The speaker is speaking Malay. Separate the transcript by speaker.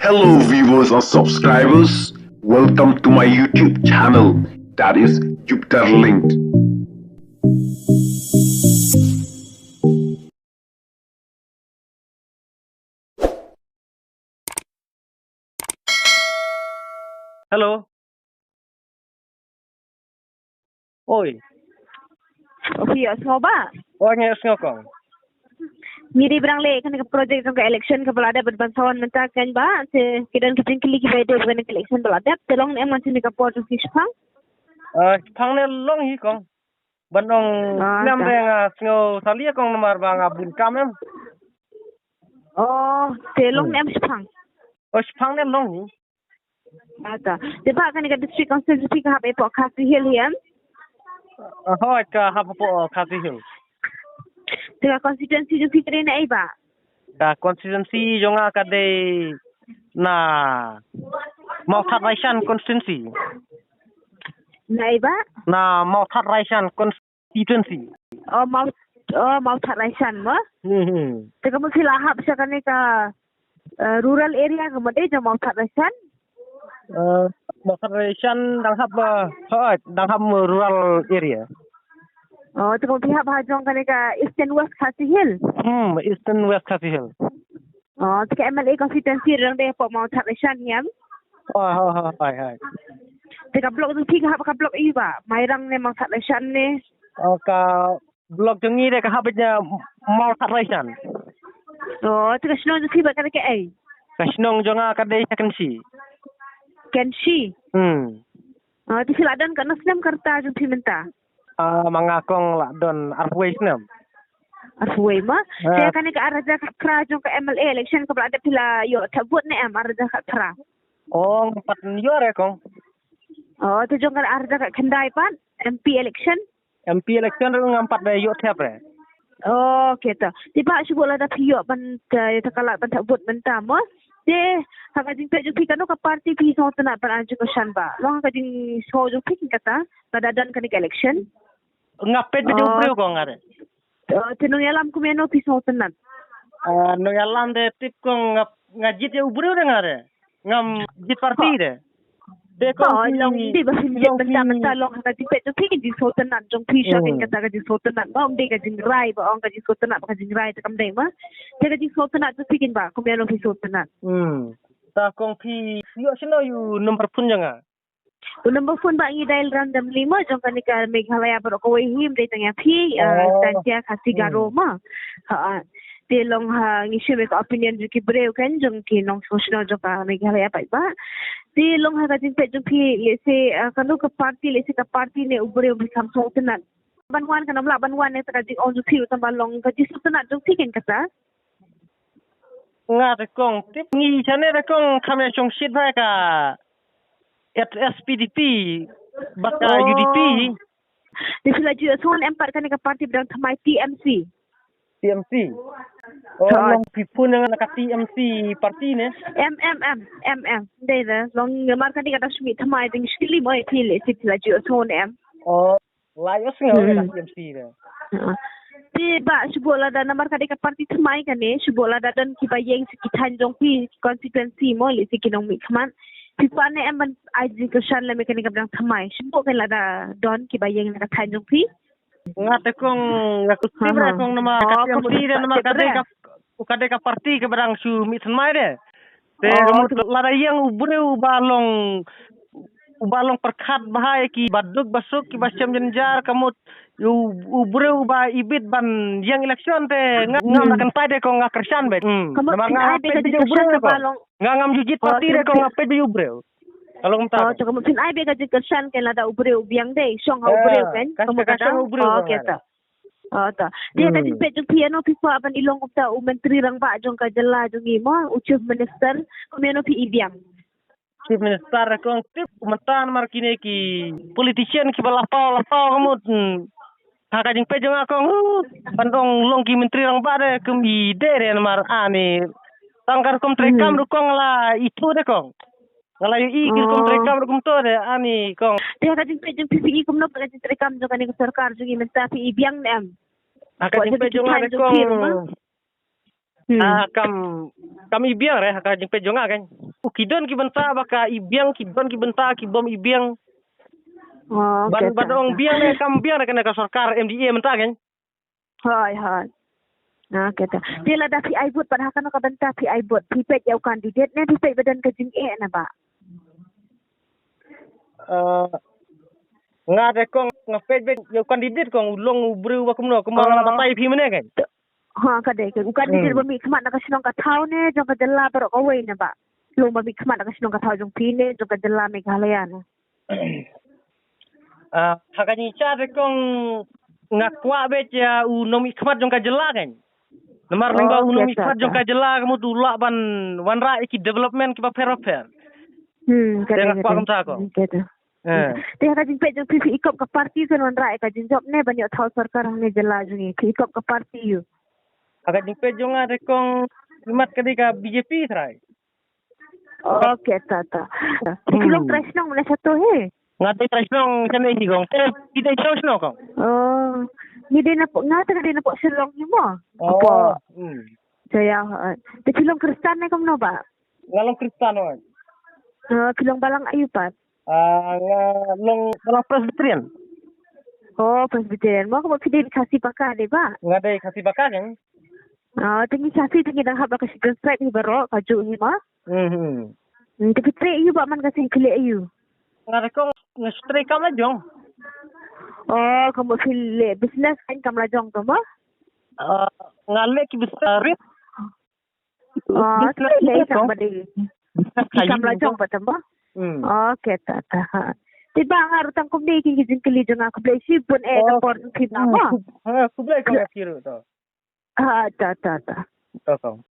Speaker 1: Hello viewers or subscribers, welcome to my YouTube channel, that is Jupiter Linked.
Speaker 2: Halo. Oi.
Speaker 3: Iya, semua
Speaker 2: Orangnya ngokong.
Speaker 3: miri berang le kan ke project ke election ke belada berbantuan mentah kan ba se kidan kitin kili ki bede bukan ke election belada telong em macam ni ke project ki spang
Speaker 2: Pangne long hi kong. Bandong nam renga sngo salia kong nomor banga bun kamem.
Speaker 3: oh telong em spang
Speaker 2: Pangne long hi.
Speaker 3: ada deba kan ke district council ki ka be po khasi hill hiam
Speaker 2: Hoi ka hapo khasi hill.
Speaker 3: tega constituency ju fitre na ai ba
Speaker 2: Ka constituency jonga ka de na mau that raisan constituency.
Speaker 3: na ai ba
Speaker 2: Na mau that raisan constituency.
Speaker 3: mau tharai san ma tega mo sila hap sa kan ka rural area ke made jo mau tharai san
Speaker 2: Mau that raisan dang hap dang hap rural area.
Speaker 3: oh tega pihak bahajong kan ka eastern west khasi hill
Speaker 2: Eastern West Khasi Hill.
Speaker 3: oh tega MLA constituency rang de po mau tharai san hiam
Speaker 2: Hai.
Speaker 3: tega blok tu tiga hap ka blok i ba mairang ne mau tharai san ne
Speaker 2: Ka blog jengi de ka habitnya mau that raisan.
Speaker 3: oh tega sno tu tiba kan ke ai
Speaker 2: Kasnong jonga ka de second si.
Speaker 3: can she oh tu sila dan kan naslam karta ju pimenta
Speaker 2: Mga kong la don arway snam.
Speaker 3: arway ma tega kan ka araja ka kra jong ka MLA election ka ada pila yo tabut ne am araja ka kra
Speaker 2: Oh, 4 yore kong.
Speaker 3: oh tu jong ka araja ka khandai pan MP election
Speaker 2: MP election rung 4 de yo thep re.
Speaker 3: oh kita tiba syukurlah dah piok ban takala ban tabut menta mo de haka jing pe ju pikano ka party pi so tana pan anju ko shan ba lo haka jing so ju pikin kata pada dan kan election
Speaker 2: Ngapet de ubreu kong are.
Speaker 3: tinung yalam ku meno pi so tana
Speaker 2: No yalam de tip kong ngajit de ubreu de ngare. Ngam jit parti de. De
Speaker 3: oh
Speaker 2: kong
Speaker 3: long di ba sin jet benda menta lo haka jing pe ju pikin di so tana jong pi sha kin kata ka di so tana ba om de ka jing rai ba om ka di so tana ka jing rai ta kam de ma de ka jing so tana ju pikin ba ku meno pi so tana
Speaker 2: Ta kong pi yo sino yu nomor pun janga.
Speaker 3: Number phone ba ngi dial random 5 jong kan ka Meghalaya pero ko him de tanya phi tantia khasi garo ma ha te long ha ngi sheme ka opinion ju ki breu kan jong ki nong social jong ka Meghalaya pa ba te long ha ka jing pe jong phi lese kanu ka party ne ubreu bi kam so tenan banwan kan amla banwan ne ta jing on ju phi tam ba long ka ji so tenan jong thiken kata
Speaker 2: Nga de kong tip ngi chane de kong kame chong shit ba ka at SPDP baka UDP
Speaker 3: de sila ju son empat kan ka party bidang thamai TMC
Speaker 2: TMC. Long pipun yang nak TMC parti ne.
Speaker 3: MM đây là long mar kan ka dasmi thamai ding skili moi thile sila ju son em
Speaker 2: Layos nga TMC ne.
Speaker 3: ti ba subola da namar ka ka party thamai kan ne subola da dan ki ba yeng ki than jong pi constituency mo le si kinong mi khaman pipane em ban education la mekanika bang thamai subo kan la da don ki ba yeng ka than jong pi
Speaker 2: Nga te kong ngakustibra kong nama TMC de nama kade ka parti ke barang su mi thamai de. Te kamut lada yang ubreu balong perkhat bahai ki baduk basuk ki basam jenjar kamut ubreu ba ibit ban yang election te ngam akan pade ko ngakersan be nama ngape de ubreu ko ngam jujit parti de ko ngape de ubreu kalau mta
Speaker 3: to kamu tin ai be ka kersan kan la da ubreu biang de song ha ubreu kan kamu kata kita ta dia tadi pe jong piano pipa ban ilong ko ta u menteri rang ba jong ka jela jong imo u chief minister komeno pi ibiang
Speaker 2: chief minister kong tip mentan markine ki politician ki balapau kamu haka jing pe jong akong bandong long ki menteri rang ba de kemi de mar ani tangkar kom trekam rukong la itu de kong ngala yu ikil kom trekam rukum to de ani kong
Speaker 3: dia ka jing pe jong PPE kom no ka jing trekam jong kan sarkar jong imenta pi ibiang nem
Speaker 2: haka jing pe jong akong kam ibiang re haka jing pe jong kan Ukidon ki benta baka ibiang kidon ki benta ki bom ibiang.
Speaker 3: Oh,
Speaker 2: Ban ong biang ne kam biang ne ka sarkar MDA menta kan.
Speaker 3: Hai. Nah, kata. Dia lah dah PI vote padahal kan ka benta PI vote. Pipet yau kandidat ne pipet badan ka jing na ba.
Speaker 2: Nga de kong nga Facebook yo kandidat kong ulong ubru wa kumno kumang la batai phi mene kan.
Speaker 3: Ha ka de kan kandidat ba mi khamat na ka sinong ka thau ne jong ka jalla pero ka wei na ba. Long ba mi khamat na ka sinong ka thau jong pi ne jong ka jalla Meghalaya na.
Speaker 2: Hakani cha de kong ngakwa be cha unom ikmat jong ka jela kan. Namar ning ba unom ikmat jong ka jela kamu dulak ban wanra iki development ki ba fer.
Speaker 3: Kata
Speaker 2: ngakwa kam ta ko.
Speaker 3: Kata. Dia ka jing pe jong pi ikop ka parti kan wanra ka jing job ne banyak thau sarkar ne jela jong ki ikop ka parti yu.
Speaker 2: Hakani pe jong de kong imat ka BJP thrai.
Speaker 3: Okay, tata. Kilong tresnong na sa to he.
Speaker 2: Ngatai tresnong sana ini kong. Kita tresnong kong.
Speaker 3: Oh, ni din na po ngata ka din na po silong ni mo.
Speaker 2: Oh.
Speaker 3: Saya te kilong Kristan na kam no ba?
Speaker 2: Ngalong Kristen wan.
Speaker 3: Kilong balang ayupat.
Speaker 2: Ngalong balang Presbyterian.
Speaker 3: Oh, Presbyterian. Mo ko pidin kasi baka di ba?
Speaker 2: Ngadai kasih bakar kan.
Speaker 3: Tingi kasi tingi dah haba kasi strike ni baro kaju ni ma. Tapi tre iyo ba man kasi kili iyo.
Speaker 2: Ngadai kong nge-stray kam la jong.
Speaker 3: Oh, kamu file business kan kam la jong to ma?
Speaker 2: Ngale ki besar rit.
Speaker 3: File kam ba di. Kam la jong ba tamba? Okay, tata. Tiba nga rutang kumni kini kili jong aku beli sipun na port kita ma.
Speaker 2: Kublai kong kiru to.
Speaker 3: Tata.
Speaker 2: To kong.